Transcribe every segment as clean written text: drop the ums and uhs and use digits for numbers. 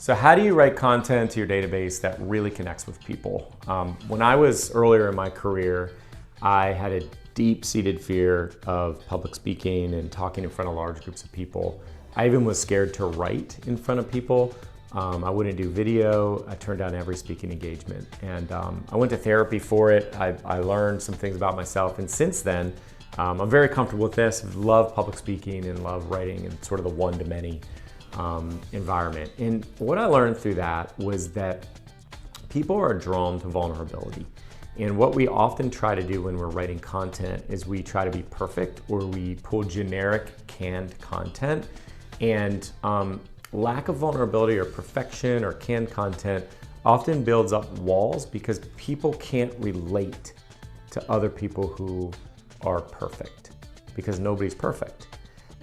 So how do you write content to your database that really connects with people? When I was earlier in my career, I had a deep-seated fear of public speaking and talking in front of large groups of people. I even was scared to write in front of people. I wouldn't do video. I turned down every speaking engagement. And I went to therapy for it. I learned some things about myself. And since then, I'm very comfortable with this. I love public speaking and love writing and sort of the one-to-many environment. And what I learned through that was that people are drawn to vulnerability. And what we often try to do when we're writing content is we try to be perfect, or we pull generic canned content. And lack of vulnerability or perfection or canned content often builds up walls because people can't relate to other people who are perfect, because nobody's perfect.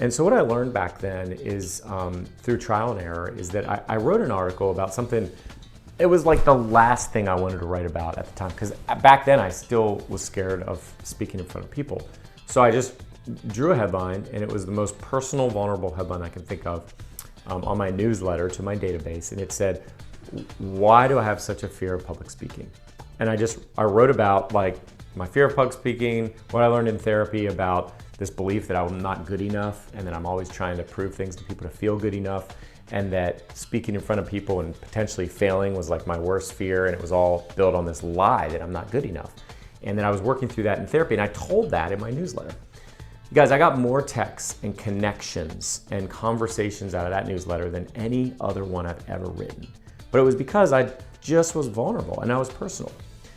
And so what I learned back then is through trial and error is that I wrote an article about something. It was like the last thing I wanted to write about at the time, because back then I still was scared of speaking in front of people. So I just drew a headline, and it was the most personal, vulnerable headline I can think of on my newsletter to my database. And it said, "Why do I have such a fear of public speaking?" And I wrote about like my fear of public speaking, what I learned in therapy about this belief that I'm not good enough, and that I'm always trying to prove things to people to feel good enough, and that speaking in front of people and potentially failing was like my worst fear, and it was all built on this lie that I'm not good enough. And then I was working through that in therapy, and I told that in my newsletter. You guys, I got more texts and connections and conversations out of that newsletter than any other one I've ever written. But it was because I just was vulnerable and I was personal.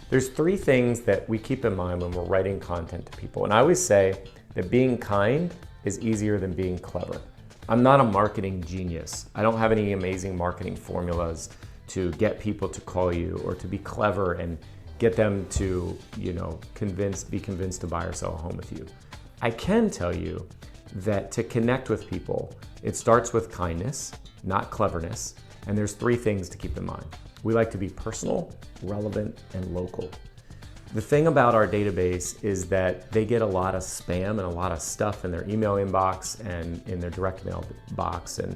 There's three things that we keep in mind when we're writing content to people. And I always say that being kind is easier than being clever. I'm not a marketing genius. I don't have any amazing marketing formulas to get people to call you or to be clever and get them to, be convinced to buy or sell a home with you. I can tell you that to connect with people, it starts with kindness, not cleverness. And there's three things to keep in mind. We like to be personal, relevant, and local. The thing about our database is that they get a lot of spam and a lot of stuff in their email inbox and in their direct mail box. And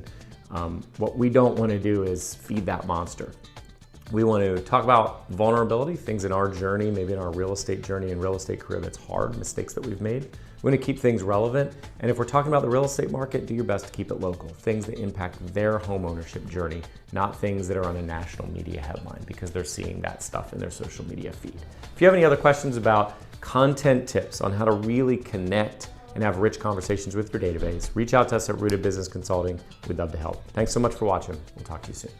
what we don't want to do is feed that monster. We want to talk about vulnerability, things in our journey, maybe in our real estate journey and real estate career that's hard, mistakes that we've made. We want to keep things relevant. And if we're talking about the real estate market, do your best to keep it local. Things that impact their home ownership journey, not things that are on a national media headline because they're seeing that stuff in their social media feed. If you have any other questions about content tips on how to really connect and have rich conversations with your database, reach out to us at Rooted Business Consulting. We'd love to help. Thanks so much for watching. We'll talk to you soon.